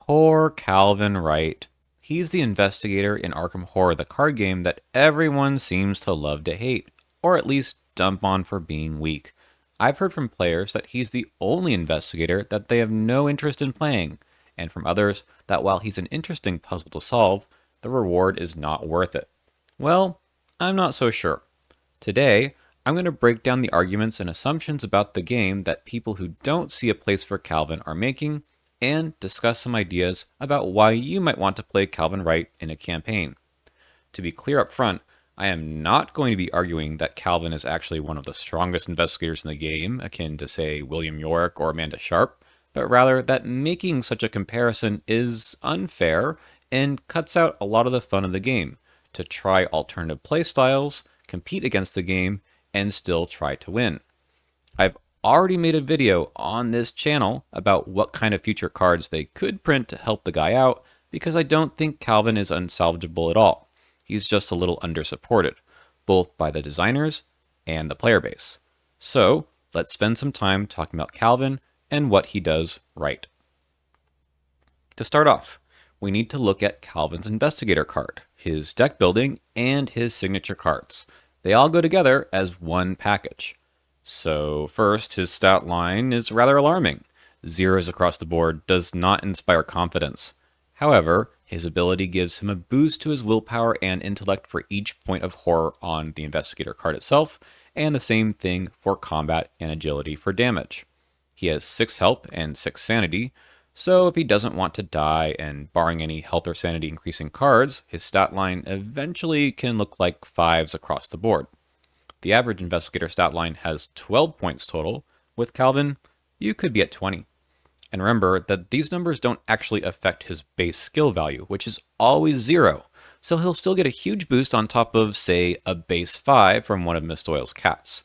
Poor Calvin Wright. He's the investigator in Arkham Horror, the card game that everyone seems to love to hate, or at least dump on for being weak. I've heard from players that he's the only investigator that they have no interest in playing, and from others that while he's an interesting puzzle to solve, the reward is not worth it. Well, I'm not so sure. Today, I'm going to break down the arguments and assumptions about the game that people who don't see a place for Calvin are making, and discuss some ideas about why you might want to play Calvin Wright in a campaign. To be clear up front, I am not going to be arguing that Calvin is actually one of the strongest investigators in the game, akin to, say, William York or Amanda Sharp, but rather that making such a comparison is unfair and cuts out a lot of the fun of the game to try alternative playstyles, compete against the game, and still try to win. I've already made a video on this channel about what kind of future cards they could print to help the guy out, because I don't think Calvin is unsalvageable at all. He's just a little undersupported, both by the designers and the player base. So let's spend some time talking about Calvin and what he does right. To start off, we need to look at Calvin's Investigator card, his deck building, and his signature cards. They all go together as one package. So first, his stat line is rather alarming. Zeros across the board does not inspire confidence. However, his ability gives him a boost to his willpower and intellect for each point of horror on the Investigator card itself, and the same thing for combat and agility for damage. He has 6 health and 6 sanity, so if he doesn't want to die and barring any health or sanity increasing cards, his stat line eventually can look like 5s across the board. The average investigator stat line has 12 points total. With Calvin, you could be at 20. And remember that these numbers don't actually affect his base skill value, which is always 0. So he'll still get a huge boost on top of, say, a base 5 from one of Miss Doyle's cats.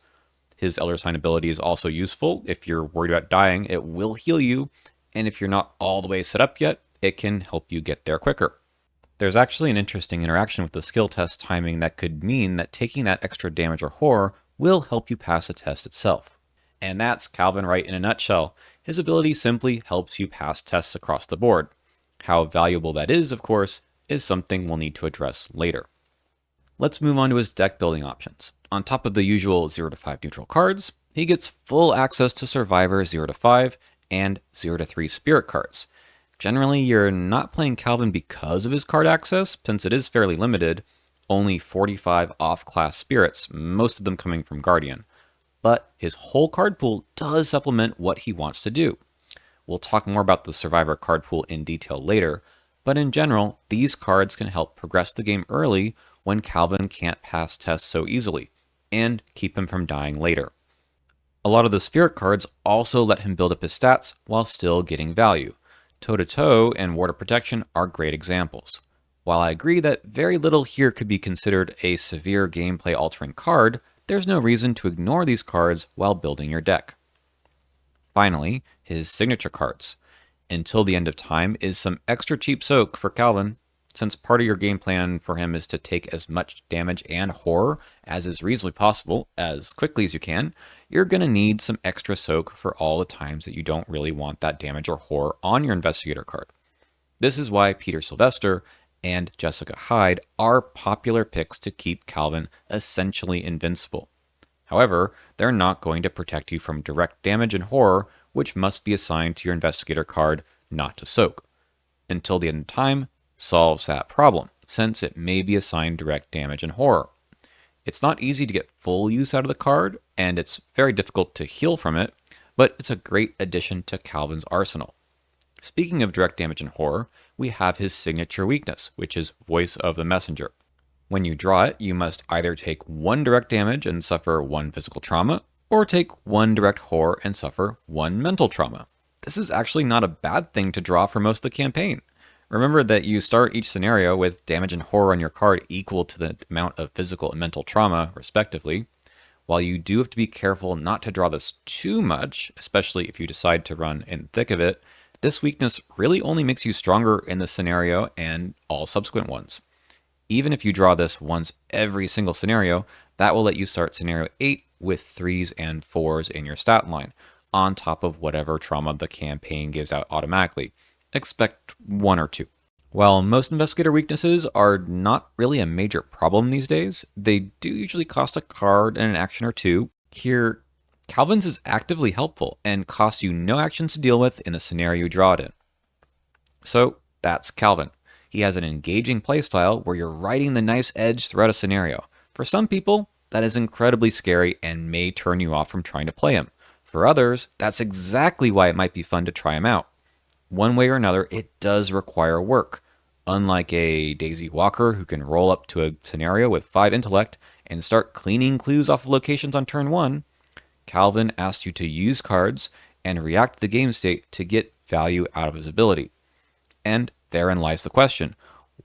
His Elder Sign ability is also useful. If you're worried about dying, it will heal you. And if you're not all the way set up yet, it can help you get there quicker. There's actually an interesting interaction with the skill test timing that could mean that taking that extra damage or horror will help you pass the test itself. And that's Calvin Wright in a nutshell. His ability simply helps you pass tests across the board. How valuable that is, of course, is something we'll need to address later. Let's move on to his deck building options. On top of the usual 0 to 5 neutral cards, he gets full access to Survivor 0 to 5 and 0 to 3 Spirit cards. Generally, you're not playing Calvin because of his card access, since it is fairly limited, only 45 off-class spirits, most of them coming from Guardian. But his whole card pool does supplement what he wants to do. We'll talk more about the Survivor card pool in detail later, but in general, these cards can help progress the game early when Calvin can't pass tests so easily, and keep him from dying later. A lot of the spirit cards also let him build up his stats while still getting value. Toe-to-Toe and Ward of Protection are great examples. While I agree that very little here could be considered a severe gameplay altering card, there's no reason to ignore these cards while building your deck. Finally, his signature cards. Until the End of Time is some extra cheap soak for Calvin. Since part of your game plan for him is to take as much damage and horror as is reasonably possible as quickly as you can, you're going to need some extra soak for all the times that you don't really want that damage or horror on your investigator card. This is why Peter Sylvester and Jessica Hyde are popular picks to keep Calvin essentially invincible. However, they're not going to protect you from direct damage and horror, which must be assigned to your investigator card, not to soak. Until the End of Time solves that problem, since it may be assigned direct damage and horror. It's not easy to get full use out of the card, and it's very difficult to heal from it, but it's a great addition to Calvin's arsenal. Speaking of direct damage and horror, we have his signature weakness, which is Voice of the Messenger. When you draw it, you must either take 1 direct damage and suffer 1 physical trauma, or take 1 direct horror and suffer 1 mental trauma. This is actually not a bad thing to draw for most of the campaign. Remember that you start each scenario with damage and horror on your card equal to the amount of physical and mental trauma, respectively. While you do have to be careful not to draw this too much, especially if you decide to run in the thick of it, this weakness really only makes you stronger in this scenario and all subsequent ones. Even if you draw this once every single scenario, that will let you start scenario 8 with 3s and 4s in your stat line, on top of whatever trauma the campaign gives out automatically. expect one or two. While most investigator weaknesses are not really a major problem these days, they do usually cost a card and an action or two. Here, Calvin's is actively helpful and costs you no actions to deal with in the scenario you draw it in. So that's Calvin. He has an engaging playstyle where you're riding the nice edge throughout a scenario. For some people, that is incredibly scary and may turn you off from trying to play him. For others, that's exactly why it might be fun to try him out. One way or another, it does require work. Unlike a Daisy Walker who can roll up to a scenario with 5 intellect and start cleaning clues off of locations on turn 1, Calvin asks you to use cards and react to the game state to get value out of his ability. And therein lies the question.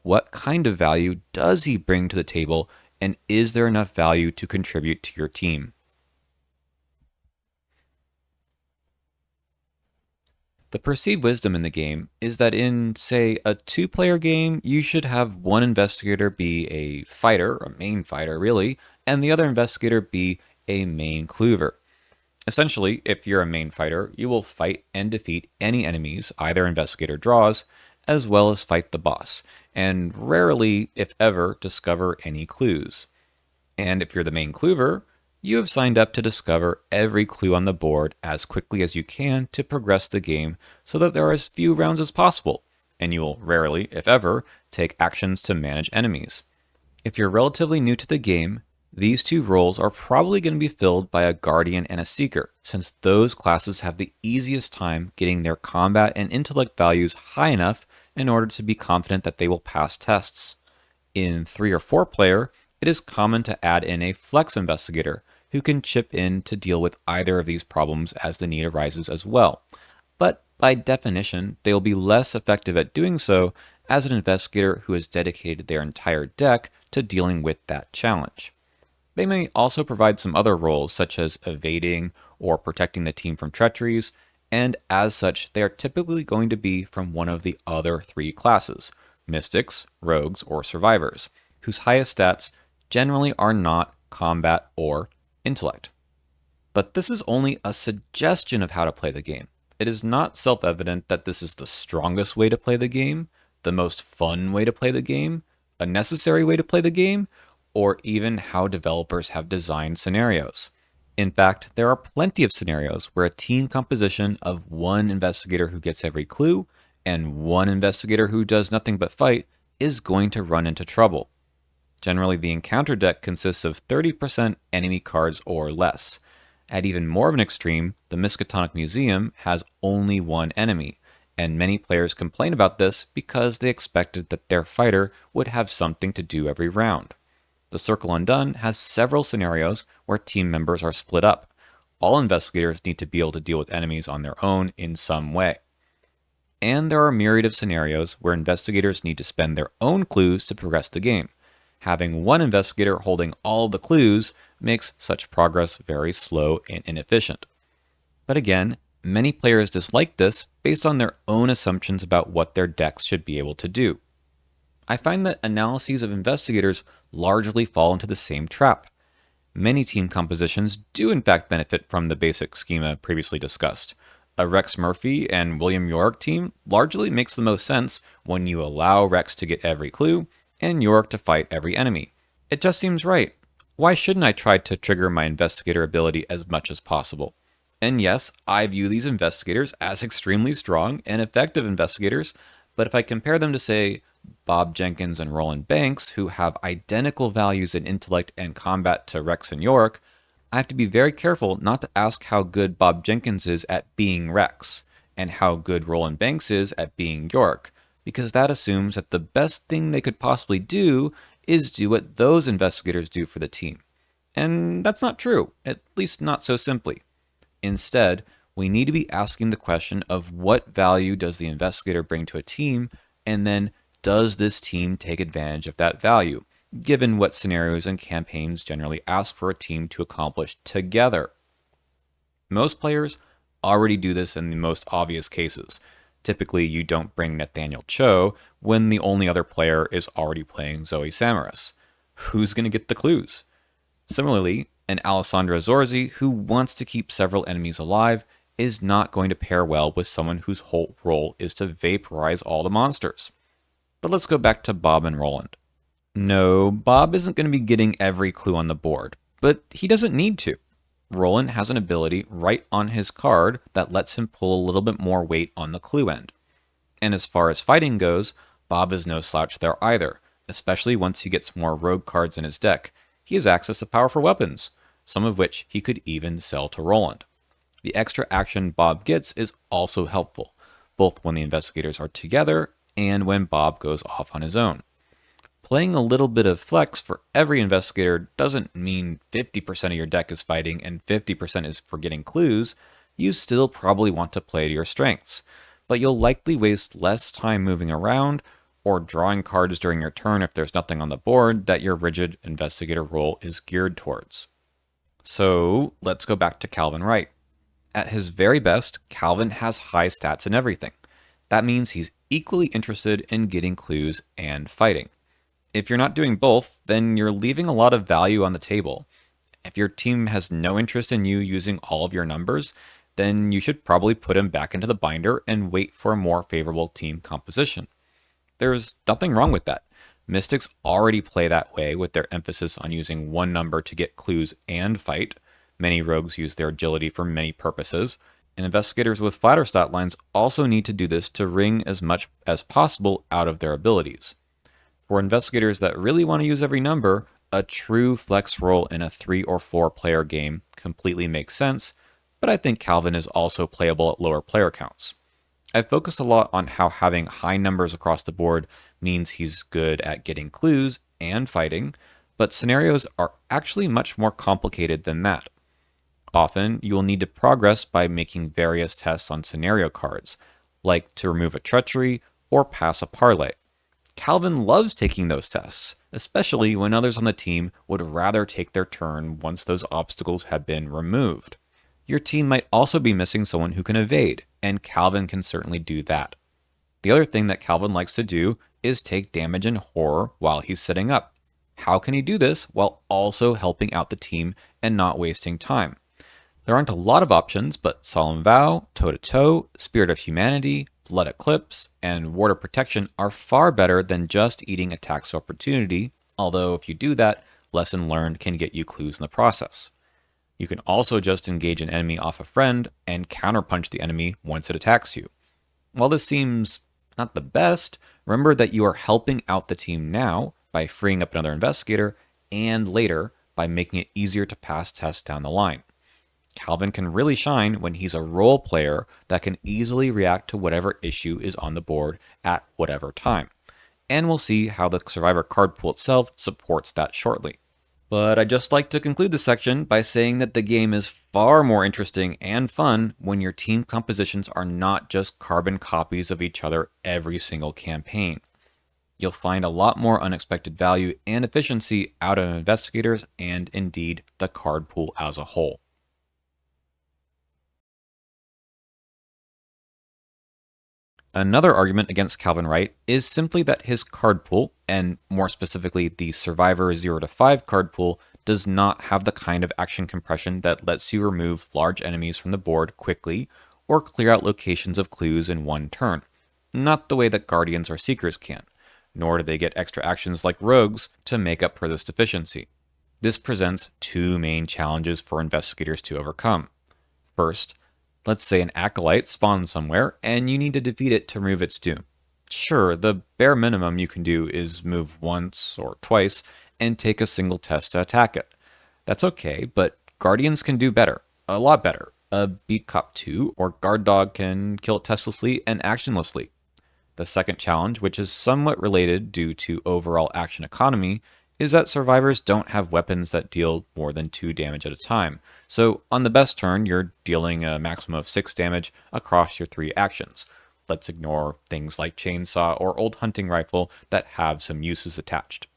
What kind of value does he bring to the table, and is there enough value to contribute to your team? The perceived wisdom in the game is that in, say, a 2-player game, you should have one investigator be a fighter, a main fighter really, and the other investigator be a main clover. Essentially, if you're a main fighter, you will fight and defeat any enemies either investigator draws, as well as fight the boss, and rarely, if ever, discover any clues. And if you're the main clover, you have signed up to discover every clue on the board as quickly as you can to progress the game so that there are as few rounds as possible, and you will rarely, if ever, take actions to manage enemies. If you're relatively new to the game, these two roles are probably going to be filled by a Guardian and a Seeker, since those classes have the easiest time getting their combat and intellect values high enough in order to be confident that they will pass tests. In 3 or 4 player, it is common to add in a Flex Investigator, who can chip in to deal with either of these problems as the need arises as well. But by definition, they will be less effective at doing so as an investigator who has dedicated their entire deck to dealing with that challenge. They may also provide some other roles such as evading or protecting the team from treacheries, and as such, they are typically going to be from one of the other 3 classes, Mystics, Rogues, or Survivors, whose highest stats generally are not combat or intellect. But this is only a suggestion of how to play the game. It is not self-evident that this is the strongest way to play the game, the most fun way to play the game, a necessary way to play the game, or even how developers have designed scenarios. In fact, there are plenty of scenarios where a team composition of one investigator who gets every clue and one investigator who does nothing but fight is going to run into trouble. Generally, the encounter deck consists of 30% enemy cards or less. At even more of an extreme, the Miskatonic Museum has only one enemy, and many players complain about this because they expected that their fighter would have something to do every round. The Circle Undone has several scenarios where team members are split up. All investigators need to be able to deal with enemies on their own in some way. And there are a myriad of scenarios where investigators need to spend their own clues to progress the game. Having one investigator holding all the clues makes such progress very slow and inefficient. But again, many players dislike this based on their own assumptions about what their decks should be able to do. I find that analyses of investigators largely fall into the same trap. Many team compositions do in fact benefit from the basic schema previously discussed. A Rex Murphy and William York team largely makes the most sense when you allow Rex to get every clue and York to fight every enemy. It just seems right. Why shouldn't I try to trigger my investigator ability as much as possible? And yes, I view these investigators as extremely strong and effective investigators, but if I compare them to, say, Bob Jenkins and Roland Banks, who have identical values in intellect and combat to Rex and York, I have to be very careful not to ask how good Bob Jenkins is at being Rex, and how good Roland Banks is at being York, because that assumes that the best thing they could possibly do is do what those investigators do for the team. And that's not true, at least not so simply. Instead, we need to be asking the question of what value does the investigator bring to a team, and then does this team take advantage of that value, given what scenarios and campaigns generally ask for a team to accomplish together. Most players already do this in the most obvious cases. Typically, you don't bring Nathaniel Cho when the only other player is already playing Zoe Samaras. Who's going to get the clues? Similarly, an Alessandra Zorzi who wants to keep several enemies alive is not going to pair well with someone whose whole role is to vaporize all the monsters. But let's go back to Bob and Roland. No, Bob isn't going to be getting every clue on the board, but he doesn't need to. Roland has an ability right on his card that lets him pull a little bit more weight on the clue end. And as far as fighting goes, Bob is no slouch there either, especially once he gets more rogue cards in his deck. He has access to powerful weapons, some of which he could even sell to Roland. The extra action Bob gets is also helpful, both when the investigators are together and when Bob goes off on his own. Playing a little bit of flex for every investigator doesn't mean 50% of your deck is fighting and 50% is for getting clues. You still probably want to play to your strengths, but you'll likely waste less time moving around or drawing cards during your turn if there's nothing on the board that your rigid investigator role is geared towards. So let's go back to Calvin Wright. At his very best, Calvin has high stats in everything. That means he's equally interested in getting clues and fighting. If you're not doing both, then you're leaving a lot of value on the table. If your team has no interest in you using all of your numbers, then you should probably put him back into the binder and wait for a more favorable team composition. There's nothing wrong with that. Mystics already play that way with their emphasis on using one number to get clues and fight. Many rogues use their agility for many purposes, and investigators with flatter stat lines also need to do this to wring as much as possible out of their abilities. For investigators that really want to use every number, a true flex role in a 3 or 4 player game completely makes sense, but I think Calvin is also playable at lower player counts. I've focused a lot on how having high numbers across the board means he's good at getting clues and fighting, but scenarios are actually much more complicated than that. Often, you will need to progress by making various tests on scenario cards, like to remove a treachery or pass a parlay. Calvin loves taking those tests, especially when others on the team would rather take their turn once those obstacles have been removed. Your team might also be missing someone who can evade, and Calvin can certainly do that. The other thing that Calvin likes to do is take damage and horror while he's setting up. How can he do this while also helping out the team and not wasting time? There aren't a lot of options, but Solemn Vow, Toe to Toe, Spirit of Humanity, Blood Eclipse, and Ward of Protection are far better than just eating a tax opportunity, although if you do that, Lesson Learned can get you clues in the process. You can also just engage an enemy off a friend and counterpunch the enemy once it attacks you. While this seems not the best, remember that you are helping out the team now by freeing up another investigator, and later by making it easier to pass tests down the line. Calvin can really shine when he's a role player that can easily react to whatever issue is on the board at whatever time. And we'll see how the Survivor card pool itself supports that shortly. But I'd just like to conclude this section by saying that the game is far more interesting and fun when your team compositions are not just carbon copies of each other every single campaign. You'll find a lot more unexpected value and efficiency out of investigators and indeed the card pool as a whole. Another argument against Calvin Wright is simply that his card pool, and more specifically the Survivor 0 to 5 card pool, does not have the kind of action compression that lets you remove large enemies from the board quickly or clear out locations of clues in one turn. Not the way that Guardians or Seekers can, nor do they get extra actions like Rogues to make up for this deficiency. This presents two main challenges for investigators to overcome. First, let's say an acolyte spawns somewhere and you need to defeat it to remove its doom. Sure, the bare minimum you can do is move once or twice and take a single test to attack it. That's okay, but Guardians can do better, a lot better. A Beat Cop 2 or Guard Dog can kill it testlessly and actionlessly. The second challenge, which is somewhat related due to overall action economy, is that survivors don't have weapons that deal more than 2 damage at a time. So on the best turn, you're dealing a maximum of 6 damage across your 3 actions. Let's ignore things like chainsaw or old hunting rifle that have some uses attached.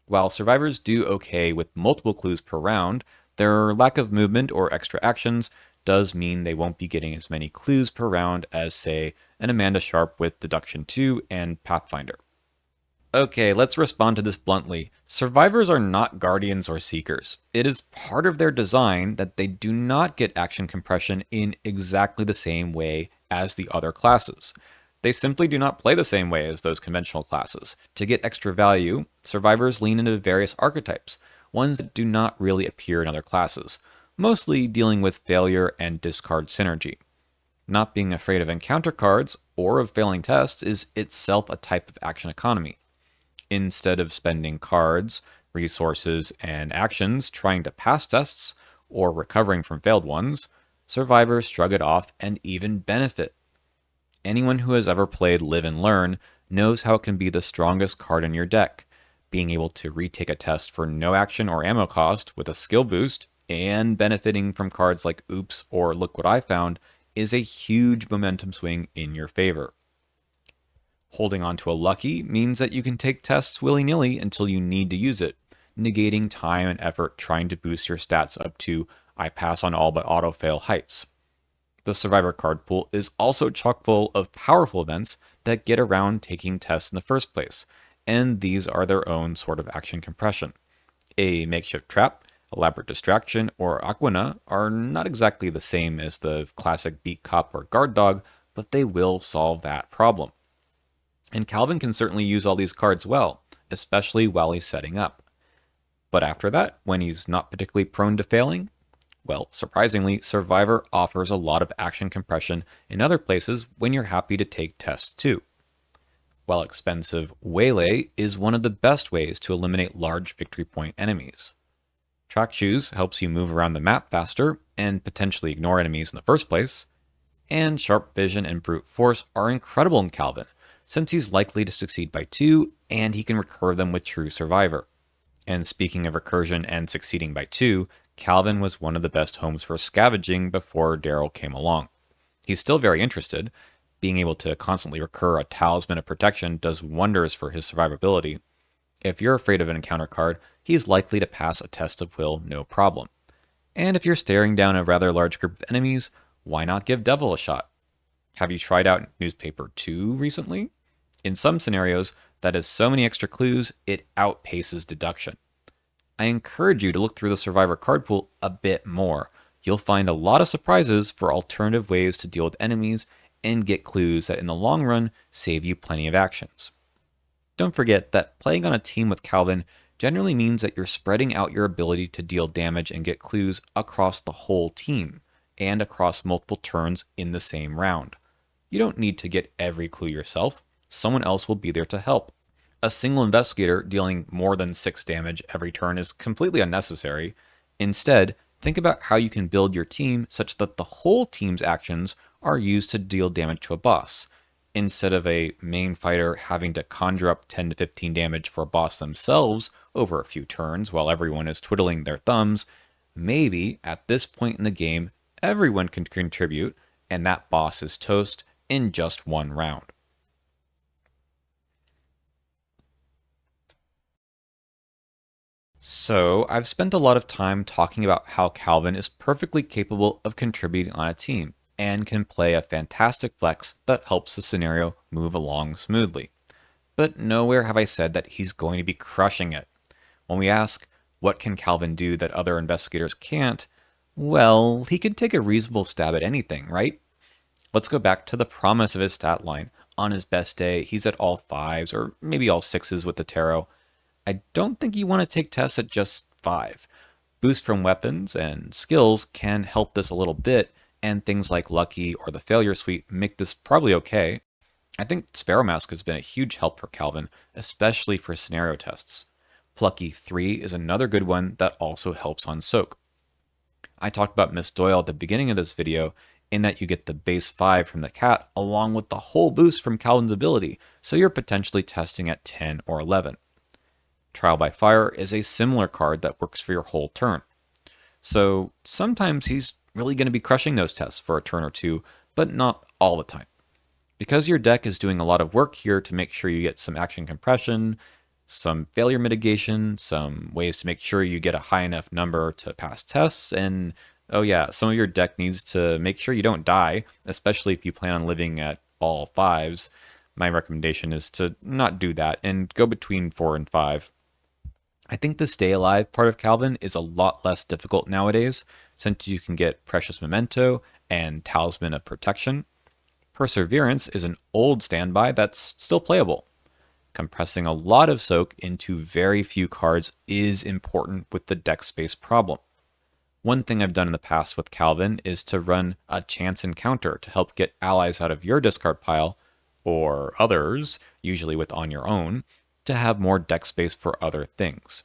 While survivors do okay with multiple clues per round, their lack of movement or extra actions does mean they won't be getting as many clues per round as, say, an Amanda Sharp with Deduction 2 and Pathfinder. Okay, let's respond to this bluntly. Survivors are not guardians or seekers. It is part of their design that they do not get action compression in exactly the same way as the other classes. They simply do not play the same way as those conventional classes. To get extra value, survivors lean into various archetypes, ones that do not really appear in other classes, mostly dealing with failure and discard synergy. Not being afraid of encounter cards or of failing tests is itself a type of action economy. Instead of spending cards, resources, and actions trying to pass tests or recovering from failed ones, survivors shrug it off and even benefit. Anyone who has ever played Live and Learn knows how it can be the strongest card in your deck. Being able to retake a test for no action or ammo cost with a skill boost and benefiting from cards like Oops or Look What I Found is a huge momentum swing in your favor. Holding on to a lucky means that you can take tests willy-nilly until you need to use it, negating time and effort trying to boost your stats up to I pass on all but auto-fail heights. The Survivor card pool is also chock full of powerful events that get around taking tests in the first place, and these are their own sort of action compression. A makeshift trap, elaborate distraction, or Aquina are not exactly the same as the classic beat cop or guard dog, but they will solve that problem. And Calvin can certainly use all these cards well, especially while he's setting up. But after that, when he's not particularly prone to failing, well, surprisingly, Survivor offers a lot of action compression in other places when you're happy to take tests too. While expensive, Waylay is one of the best ways to eliminate large victory point enemies. Track Shoes helps you move around the map faster and potentially ignore enemies in the first place, and Sharp Vision and Brute Force are incredible in Calvin, since he's likely to succeed by 2 and he can recur them with True Survivor. And speaking of recursion and succeeding by 2, Calvin was one of the best homes for scavenging before Daryl came along. He's still very interested. Being able to constantly recur a Talisman of Protection does wonders for his survivability. If you're afraid of an encounter card, he's likely to pass a test of will no problem. And if you're staring down a rather large group of enemies, why not give Devil a shot? Have you tried out Newspaper 2 recently? In some scenarios, that has so many extra clues, it outpaces deduction. I encourage you to look through the Survivor card pool a bit more. You'll find a lot of surprises for alternative ways to deal with enemies and get clues that in the long run save you plenty of actions. Don't forget that playing on a team with Calvin generally means that you're spreading out your ability to deal damage and get clues across the whole team and across multiple turns in the same round. You don't need to get every clue yourself. Someone else will be there to help. A single investigator dealing more than 6 damage every turn is completely unnecessary. Instead, think about how you can build your team such that the whole team's actions are used to deal damage to a boss. Instead of a main fighter having to conjure up 10 to 15 damage for a boss themselves over a few turns while everyone is twiddling their thumbs, maybe at this point in the game, everyone can contribute and that boss is toast in just one round. So, I've spent a lot of time talking about how Calvin is perfectly capable of contributing on a team and can play a fantastic flex that helps the scenario move along smoothly. But nowhere have I said that he's going to be crushing it. When we ask, what can Calvin do that other investigators can't? Well, he can take a reasonable stab at anything, right? Let's go back to the promise of his stat line. On his best day, he's at all 5s or maybe all 6s with the tarot. I don't think you want to take tests at just 5. Boost from weapons and skills can help this a little bit, and things like Lucky or the Failure Suite make this probably okay. I think Sparrow Mask has been a huge help for Calvin, especially for scenario tests. Plucky 3 is another good one that also helps on Soak. I talked about Miss Doyle at the beginning of this video, in that you get the base 5 from the cat along with the whole boost from Calvin's ability, so you're potentially testing at 10 or 11. Trial by Fire is a similar card that works for your whole turn. So sometimes he's really going to be crushing those tests for a turn or two, but not all the time. Because your deck is doing a lot of work here to make sure you get some action compression, some failure mitigation, some ways to make sure you get a high enough number to pass tests, and oh yeah, some of your deck needs to make sure you don't die, especially if you plan on living at all 5s. my recommendation is to not do that and go between 4 and 5. I think the stay alive part of Calvin is a lot less difficult nowadays, since you can get Precious Memento and Talisman of Protection. Perseverance is an old standby that's still playable. Compressing a lot of soak into very few cards is important with the deck space problem. One thing I've done in the past with Calvin is to run a chance encounter to help get allies out of your discard pile, or others, usually with on your own, to have more deck space for other things.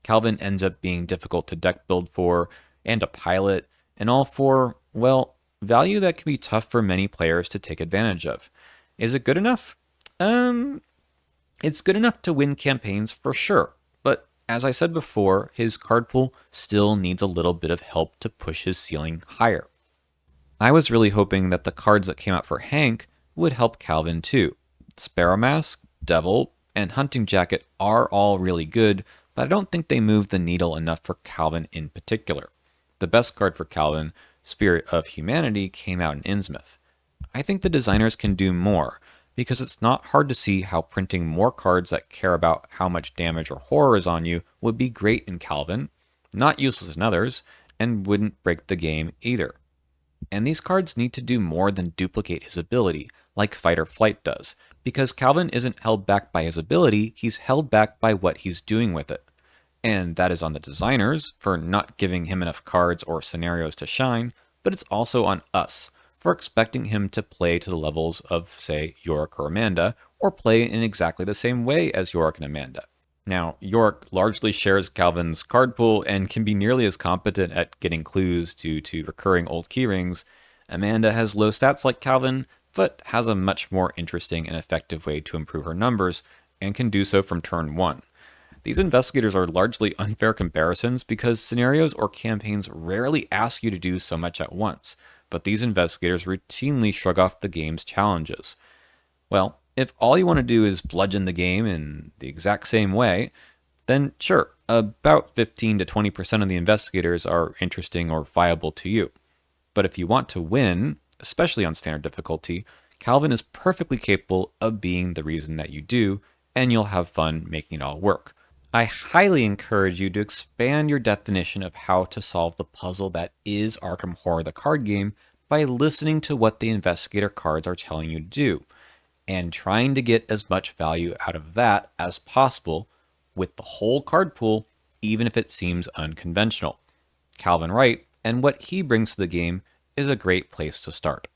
Calvin ends up being difficult to deck build for and to pilot, and all for, well, value that can be tough for many players to take advantage of. Is it good enough? It's good enough to win campaigns for sure, but as I said before, his card pool still needs a little bit of help to push his ceiling higher. I was really hoping that the cards that came out for Hank would help Calvin too. Sparrow Mask, Devil, and Hunting Jacket are all really good, but I don't think they move the needle enough for Calvin in particular. The best card for Calvin, Spirit of Humanity, came out in Innsmouth. I think the designers can do more, because it's not hard to see how printing more cards that care about how much damage or horror is on you would be great in Calvin, not useless in others, and wouldn't break the game either. And these cards need to do more than duplicate his ability, like Fight or Flight does, because Calvin isn't held back by his ability, he's held back by what he's doing with it. And that is on the designers for not giving him enough cards or scenarios to shine, but it's also on us for expecting him to play to the levels of, say, Yorick or Amanda, or play in exactly the same way as Yorick and Amanda. Now, Yorick largely shares Calvin's card pool and can be nearly as competent at getting clues due to recurring old keyrings. Amanda has low stats like Calvin, but has a much more interesting and effective way to improve her numbers, and can do so from turn 1. These investigators are largely unfair comparisons because scenarios or campaigns rarely ask you to do so much at once, but these investigators routinely shrug off the game's challenges. Well, if all you want to do is bludgeon the game in the exact same way, then sure, about 15 to 20% of the investigators are interesting or viable to you. But if you want to win, especially on standard difficulty, Calvin is perfectly capable of being the reason that you do, and you'll have fun making it all work. I highly encourage you to expand your definition of how to solve the puzzle that is Arkham Horror the card game by listening to what the investigator cards are telling you to do, and trying to get as much value out of that as possible with the whole card pool, even if it seems unconventional. Calvin Wright and what he brings to the game is a great place to start.